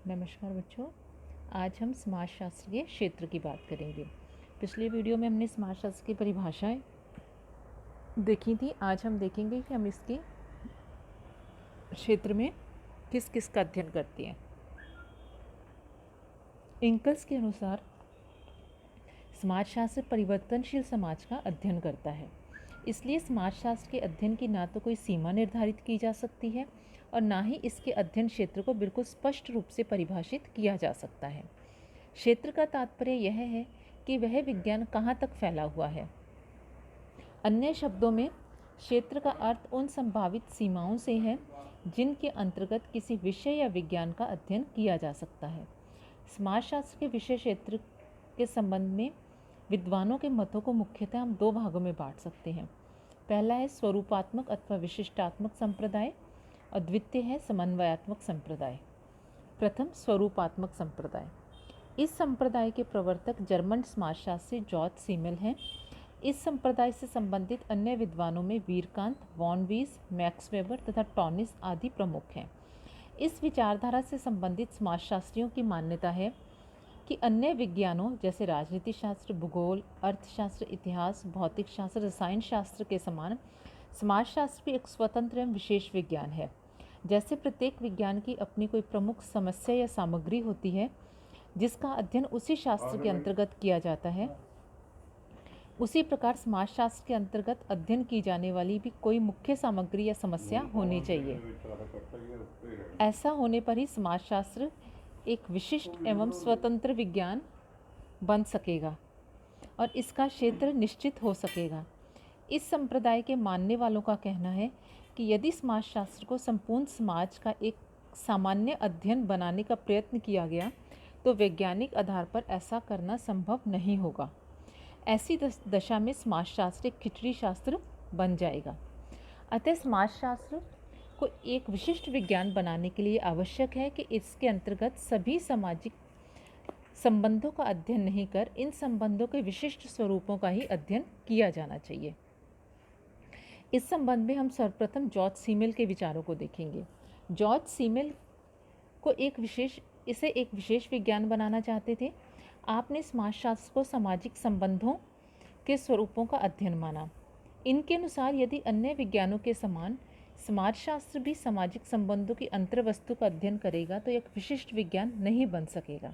नमस्कार बच्चों। आज हम समाजशास्त्र के क्षेत्र की बात करेंगे। पिछले वीडियो में हमने समाजशास्त्र की परिभाषाएं देखी थी। आज हम देखेंगे कि हम इसके क्षेत्र में किस किस का अध्ययन करते हैं। इंकल्स के अनुसार समाजशास्त्र परिवर्तनशील समाज का अध्ययन करता है। इसलिए समाजशास्त्र के अध्ययन की ना तो कोई सीमा निर्धारित की जा सकती है और ना ही इसके अध्ययन क्षेत्र को बिल्कुल स्पष्ट रूप से परिभाषित किया जा सकता है। क्षेत्र का तात्पर्य यह है कि वह विज्ञान कहाँ तक फैला हुआ है। अन्य शब्दों में क्षेत्र का अर्थ उन संभावित सीमाओं से है जिनके अंतर्गत किसी विषय या विज्ञान का अध्ययन किया जा सकता है। समाजशास्त्र के विषय क्षेत्र के संबंध में विद्वानों के मतों को मुख्यतः हम दो भागों में बांट सकते हैं। पहला है स्वरूपात्मक अथवा विशिष्टात्मक संप्रदाय और द्वितीय है समन्वयात्मक संप्रदाय। प्रथम स्वरूपात्मक संप्रदाय। इस संप्रदाय के प्रवर्तक जर्मन समाजशास्त्री जॉर्ज सीमेल हैं। इस संप्रदाय से संबंधित अन्य विद्वानों में वीरकांत, वॉन वीस, मैक्स वेबर तथा टॉनिस आदि प्रमुख हैं। इस विचारधारा से संबंधित समाजशास्त्रियों की मान्यता है कि अन्य विज्ञानों जैसे राजनीति शास्त्र, भूगोल, अर्थशास्त्र, इतिहास, भौतिक शास्त्र, रसायन शास्त्र के समान समाजशास्त्र भी एक स्वतंत्र एवं विशेष विज्ञान है। जैसे प्रत्येक विज्ञान की अपनी कोई प्रमुख समस्या या सामग्री होती है जिसका अध्ययन उसी शास्त्र के अंतर्गत किया जाता है, उसी प्रकार समाजशास्त्र के अंतर्गत अध्ययन की जाने वाली भी कोई मुख्य सामग्री या समस्या होनी चाहिए। ऐसा होने पर ही समाजशास्त्र एक विशिष्ट एवं स्वतंत्र विज्ञान बन सकेगा और इसका क्षेत्र निश्चित हो सकेगा। इस संप्रदाय के मानने वालों का कहना है कि यदि समाजशास्त्र को संपूर्ण समाज का एक सामान्य अध्ययन बनाने का प्रयत्न किया गया तो वैज्ञानिक आधार पर ऐसा करना संभव नहीं होगा। ऐसी दशा में समाजशास्त्र एक खिचड़ी शास्त्र बन जाएगा। अतः समाजशास्त्र को एक विशिष्ट विज्ञान बनाने के लिए आवश्यक है कि इसके अंतर्गत सभी सामाजिक संबंधों का अध्ययन नहीं कर इन संबंधों के विशिष्ट स्वरूपों का ही अध्ययन किया जाना चाहिए। इस संबंध में हम सर्वप्रथम जॉर्ज सीमेल के विचारों को देखेंगे। जॉर्ज सीमेल को एक विशेष विज्ञान बनाना चाहते थे। आपने समाजशास्त्र को सामाजिक संबंधों के स्वरूपों का अध्ययन माना। इनके अनुसार यदि अन्य विज्ञानों के समान समाजशास्त्र भी सामाजिक संबंधों की अंतर्वस्तु का अध्ययन करेगा तो एक विशिष्ट विज्ञान नहीं बन सकेगा।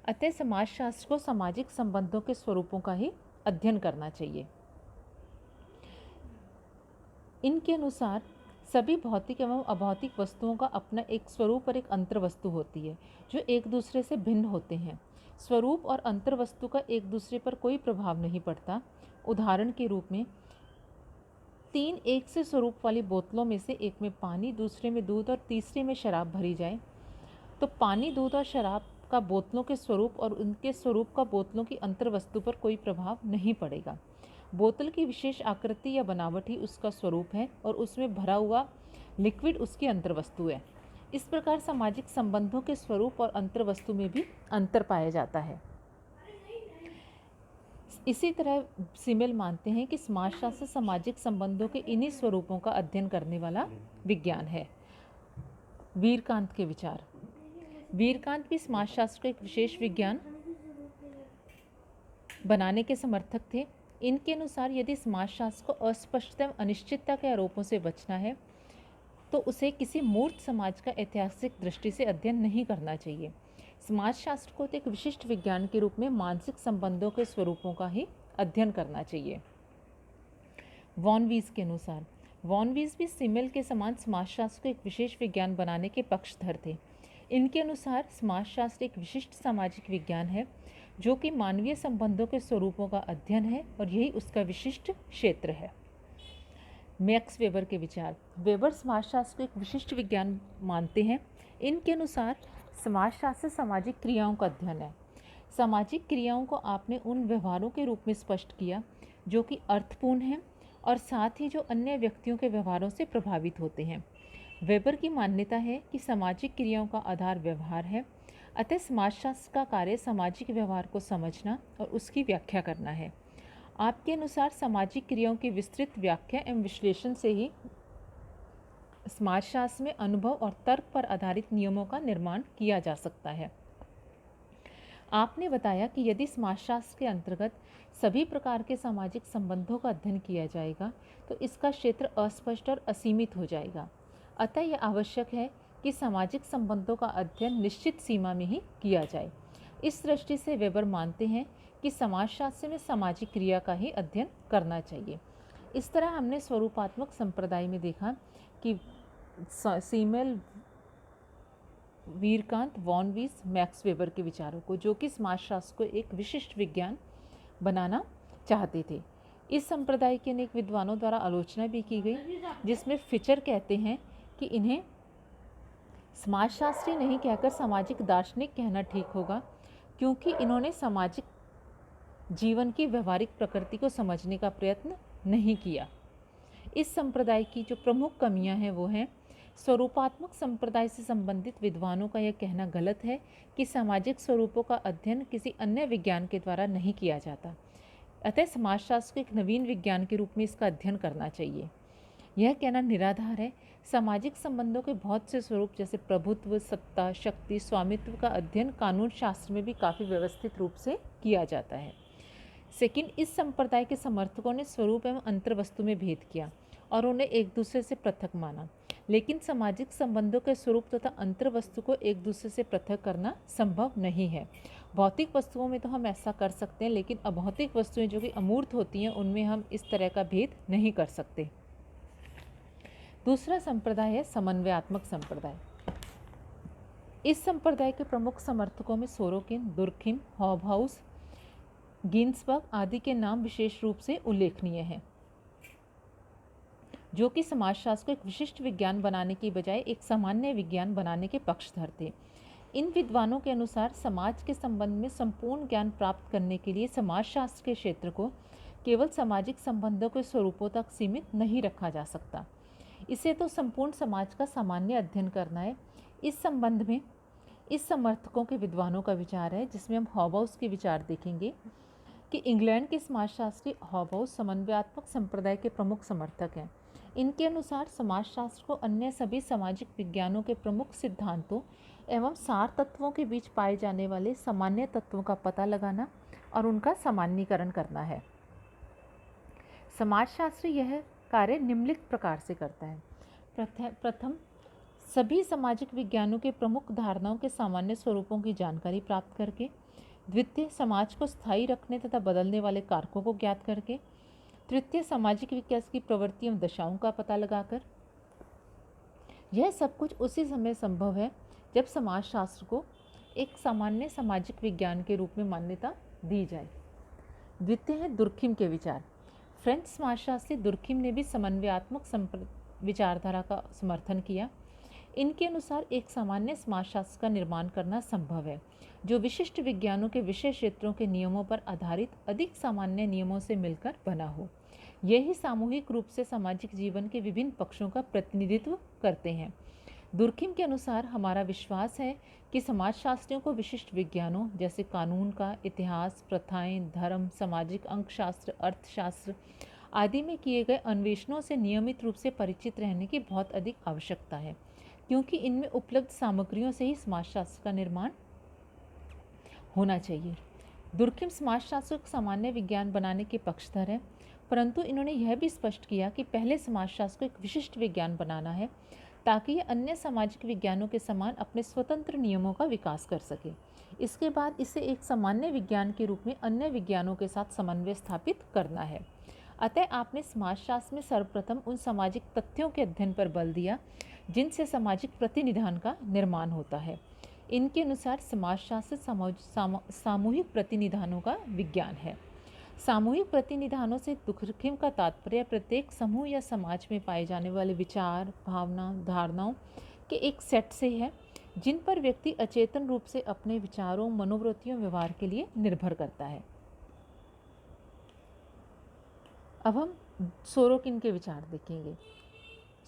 अतः समाजशास्त्र को सामाजिक संबंधों के स्वरूपों का ही अध्ययन करना चाहिए। इनके अनुसार सभी भौतिक एवं अभौतिक वस्तुओं का अपना एक स्वरूप और एक अंतर्वस्तु होती है जो एक दूसरे से भिन्न होते हैं। स्वरूप और अंतर्वस्तु का एक दूसरे पर कोई प्रभाव नहीं पड़ता। उदाहरण के रूप में 3 एक से स्वरूप वाली बोतलों में से एक में पानी, दूसरे में दूध और तीसरे में शराब भरी जाए तो पानी, दूध और शराब का बोतलों के स्वरूप और उनके स्वरूप का बोतलों की अंतर्वस्तु पर कोई प्रभाव नहीं पड़ेगा। बोतल की विशेष आकृति या बनावट ही उसका स्वरूप है और उसमें भरा हुआ लिक्विड उसकी अंतर्वस्तु है। इस प्रकार सामाजिक संबंधों के स्वरूप और अंतर्वस्तु में भी अंतर पाया जाता है। इसी तरह सीमेल मानते हैं कि समाजशास्त्र सामाजिक संबंधों के इन्हीं स्वरूपों का अध्ययन करने वाला विज्ञान है। वीरकांत के विचार। वीरकांत भी समाजशास्त्र को एक विशेष विज्ञान बनाने के समर्थक थे। इनके अनुसार यदि समाजशास्त्र को अस्पष्टता एवं अनिश्चितता के आरोपों से बचना है तो उसे किसी मूर्त समाज का ऐतिहासिक दृष्टि से अध्ययन नहीं करना चाहिए। समाजशास्त्र को एक विशिष्ट विज्ञान के रूप में मानसिक संबंधों के स्वरूपों का ही अध्ययन करना चाहिए। वॉन वीस के अनुसार वॉन वीस भी सीमेल के समान समाजशास्त्र को एक विशेष विज्ञान बनाने के पक्षधर थे। इनके अनुसार समाजशास्त्र एक विशिष्ट सामाजिक विज्ञान है जो कि मानवीय संबंधों के स्वरूपों का अध्ययन है और यही उसका विशिष्ट क्षेत्र है। मैक्स वेबर के विचार। वेबर समाजशास्त्र को एक विशिष्ट विज्ञान मानते हैं। इनके अनुसार समाजशास्त्र सामाजिक क्रियाओं का अध्ययन है। सामाजिक क्रियाओं को आपने उन व्यवहारों के रूप में स्पष्ट किया जो कि अर्थपूर्ण हैं और साथ ही जो अन्य व्यक्तियों के व्यवहारों से प्रभावित होते हैं। वेबर की मान्यता है कि सामाजिक क्रियाओं का आधार व्यवहार है। अतः समाजशास्त्र का कार्य सामाजिक व्यवहार को समझना और उसकी व्याख्या करना है। आपके अनुसार सामाजिक क्रियाओं की विस्तृत व्याख्या एवं विश्लेषण से ही समाजशास्त्र में अनुभव और तर्क पर आधारित नियमों का निर्माण किया जा सकता है। आपने बताया कि यदि समाजशास्त्र के अंतर्गत सभी प्रकार के सामाजिक संबंधों का अध्ययन किया जाएगा तो इसका क्षेत्र अस्पष्ट और असीमित हो जाएगा। अतः यह आवश्यक है कि सामाजिक संबंधों का अध्ययन निश्चित सीमा में ही किया जाए। इस दृष्टि से वेबर मानते हैं कि समाजशास्त्र में सामाजिक क्रिया का ही अध्ययन करना चाहिए। इस तरह हमने स्वरूपात्मक संप्रदाय में देखा कि सीमेल, वीरकांत, वॉन वीस, मैक्स वेबर के विचारों को, जो कि समाजशास्त्र को एक विशिष्ट विज्ञान बनाना चाहते थे। इस संप्रदाय के अनेक विद्वानों द्वारा आलोचना भी की गई, जिसमें फिचर कहते हैं कि इन्हें समाजशास्त्री नहीं कहकर सामाजिक दार्शनिक कहना ठीक होगा, क्योंकि इन्होंने सामाजिक जीवन की व्यवहारिक प्रकृति को समझने का प्रयत्न नहीं किया। इस संप्रदाय की जो प्रमुख कमियां हैं वो हैं, स्वरूपात्मक संप्रदाय से संबंधित विद्वानों का यह कहना गलत है कि सामाजिक स्वरूपों का अध्ययन किसी अन्य विज्ञान के द्वारा नहीं किया जाता, अतः समाजशास्त्र को एक नवीन विज्ञान के रूप में इसका अध्ययन करना चाहिए। यह कहना निराधार है। सामाजिक संबंधों के बहुत से स्वरूप जैसे प्रभुत्व, सत्ता, शक्ति, स्वामित्व का अध्ययन कानून शास्त्र में भी काफ़ी व्यवस्थित रूप से किया जाता है। सेकंड, इस संप्रदाय के समर्थकों ने स्वरूप एवं अंतर्वस्तु में भेद किया और उन्हें एक दूसरे से पृथक माना, लेकिन सामाजिक संबंधों के स्वरूप तथा अंतर्वस्तु को एक दूसरे से पृथक करना संभव नहीं है। भौतिक वस्तुओं में तो हम ऐसा कर सकते हैं, लेकिन अभौतिक वस्तुएं जो कि अमूर्त होती हैं उनमें हम इस तरह का भेद नहीं कर सकते। दूसरा संप्रदाय है समन्वयात्मक संप्रदाय। इस संप्रदाय के प्रमुख समर्थकों में सोरोकिन, दुर्खिम, हॉबहाउस, गिन्सबर्ग आदि के नाम विशेष रूप से उल्लेखनीय हैं, जो कि समाजशास्त्र को एक विशिष्ट विज्ञान बनाने की बजाय एक सामान्य विज्ञान बनाने के पक्षधर थे। इन विद्वानों के अनुसार समाज के संबंध में संपूर्ण ज्ञान प्राप्त करने के लिए समाजशास्त्र के क्षेत्र को केवल सामाजिक संबंधों के स्वरूपों तक सीमित नहीं रखा जा सकता। इसे तो संपूर्ण समाज का सामान्य अध्ययन करना है। इस संबंध में इस समर्थकों के विद्वानों का विचार है, जिसमें हम हॉबहाउस के विचार देखेंगे कि इंग्लैंड के समाजशास्त्री हॉबहाउस समन्वयात्मक संप्रदाय के प्रमुख समर्थक हैं। इनके अनुसार समाजशास्त्र को अन्य सभी सामाजिक विज्ञानों के प्रमुख सिद्धांतों एवं सार तत्वों के बीच पाए जाने वाले सामान्य तत्वों का पता लगाना और उनका सामान्यीकरण करना है। समाजशास्त्री यह कार्य निम्नलिखित प्रकार से करता है। प्रथम, सभी सामाजिक विज्ञानों के प्रमुख धारणाओं के सामान्य स्वरूपों की जानकारी प्राप्त करके। द्वितीय, समाज को स्थायी रखने तथा बदलने वाले कारकों को ज्ञात करके। तृतीय, सामाजिक विकास की प्रवृत्ति एवं दशाओं का पता लगाकर। यह सब कुछ उसी समय संभव है जब समाजशास्त्र को एक सामान्य सामाजिक विज्ञान के रूप में मान्यता दी जाए। द्वितीय है दुर्खिम के विचार। फ्रेंच समाजशास्त्री दुर्खिम ने भी समन्वयात्मक विचारधारा का समर्थन किया। इनके अनुसार एक सामान्य समाजशास्त्र का निर्माण करना संभव है, जो विशिष्ट विज्ञानों के विषय क्षेत्रों के नियमों पर आधारित अधिक सामान्य नियमों से मिलकर बना हो। यही सामूहिक रूप से सामाजिक जीवन के विभिन्न पक्षों का प्रतिनिधित्व करते हैं। दुर्खिम के अनुसार हमारा विश्वास है कि समाजशास्त्रियों को विशिष्ट विज्ञानों जैसे कानून का, इतिहास, प्रथाएं, धर्म, सामाजिक अंकशास्त्र, अर्थशास्त्र आदि में किए गए अन्वेषणों से नियमित रूप से परिचित रहने की बहुत अधिक आवश्यकता है, क्योंकि इनमें उपलब्ध सामग्रियों से ही समाजशास्त्र का निर्माण होना चाहिए। दुर्खिम समाजशास्त्र को सामान्य विज्ञान बनाने के पक्षधर है, परंतु इन्होंने यह भी स्पष्ट किया कि पहले समाजशास्त्र को एक विशिष्ट विज्ञान बनाना है, ताकि यह अन्य सामाजिक विज्ञानों के समान अपने स्वतंत्र नियमों का विकास कर सके। इसके बाद इसे एक सामान्य विज्ञान के रूप में अन्य विज्ञानों के साथ समन्वय स्थापित करना है। अतः आपने समाजशास्त्र में सर्वप्रथम उन सामाजिक तथ्यों के अध्ययन पर बल दिया जिनसे सामाजिक प्रतिनिधान का निर्माण होता है। इनके अनुसार समाजशास्त्र सामूहिक प्रतिनिधानों का विज्ञान है। सामूहिक प्रतिनिधानों से दुर्खिम का तात्पर्य प्रत्येक समूह या समाज में पाए जाने वाले विचार, भावना, धारणाओं के एक सेट से है, जिन पर व्यक्ति अचेतन रूप से अपने विचारों, मनोवृत्तियों, व्यवहार के लिए निर्भर करता है। अब हम सोरोकिन के विचार देखेंगे।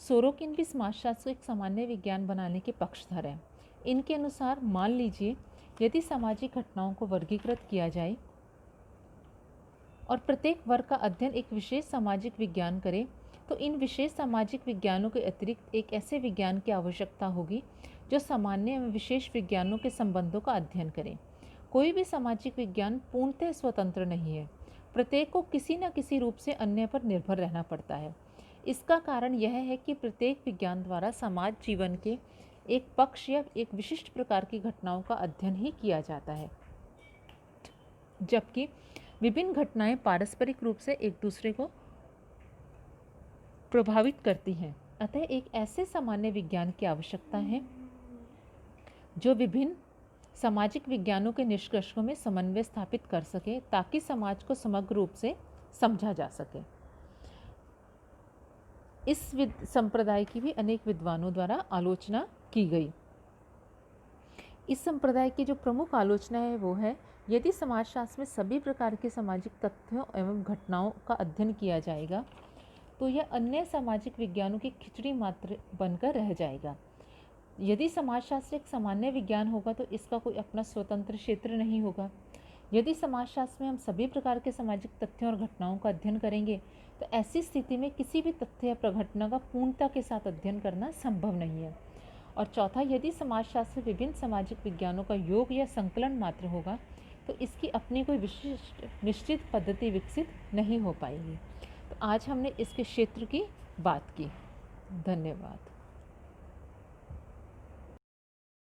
सोरोकिन भी समाजशास्त्र को एक सामान्य विज्ञान बनाने के पक्षधर है। इनके अनुसार मान लीजिए यदि सामाजिक घटनाओं को वर्गीकृत किया जाए और प्रत्येक वर्ग का अध्ययन एक विशेष सामाजिक विज्ञान करे, तो इन विशेष सामाजिक विज्ञानों के अतिरिक्त एक ऐसे विज्ञान की आवश्यकता होगी जो सामान्य एवं विशेष विज्ञानों के संबंधों का अध्ययन करें। कोई भी सामाजिक विज्ञान पूर्णतः स्वतंत्र नहीं है, प्रत्येक को किसी न किसी रूप से अन्य पर निर्भर रहना पड़ता है। इसका कारण यह है कि प्रत्येक विज्ञान द्वारा समाज जीवन के एक पक्ष या एक विशिष्ट प्रकार की घटनाओं का अध्ययन ही किया जाता है, जबकि विभिन्न घटनाएं पारस्परिक रूप से एक दूसरे को प्रभावित करती हैं। अतः एक ऐसे सामान्य विज्ञान की आवश्यकता है जो विभिन्न सामाजिक विज्ञानों के निष्कर्षों में समन्वय स्थापित कर सके, ताकि समाज को समग्र रूप से समझा जा सके। इस संप्रदाय की भी अनेक विद्वानों द्वारा आलोचना की गई। इस संप्रदाय की जो प्रमुख आलोचना है वो है, यदि समाजशास्त्र में सभी प्रकार के सामाजिक तथ्यों एवं घटनाओं का अध्ययन किया जाएगा तो यह अन्य सामाजिक विज्ञानों की खिचड़ी मात्र बनकर रह जाएगा। यदि समाजशास्त्र एक सामान्य विज्ञान होगा तो इसका कोई अपना स्वतंत्र क्षेत्र नहीं होगा। यदि समाजशास्त्र में हम सभी प्रकार के सामाजिक तथ्यों और घटनाओं का अध्ययन करेंगे तो ऐसी स्थिति में किसी भी तथ्य या घटना का पूर्णता के साथ अध्ययन करना संभव नहीं है। और चौथा, यदि समाजशास्त्र विभिन्न सामाजिक विज्ञानों का योग या संकलन मात्र होगा तो इसकी अपनी कोई विशिष्ट निश्चित पद्धति विकसित नहीं हो पाएगी। तो आज हमने इसके क्षेत्र की बात की। धन्यवाद।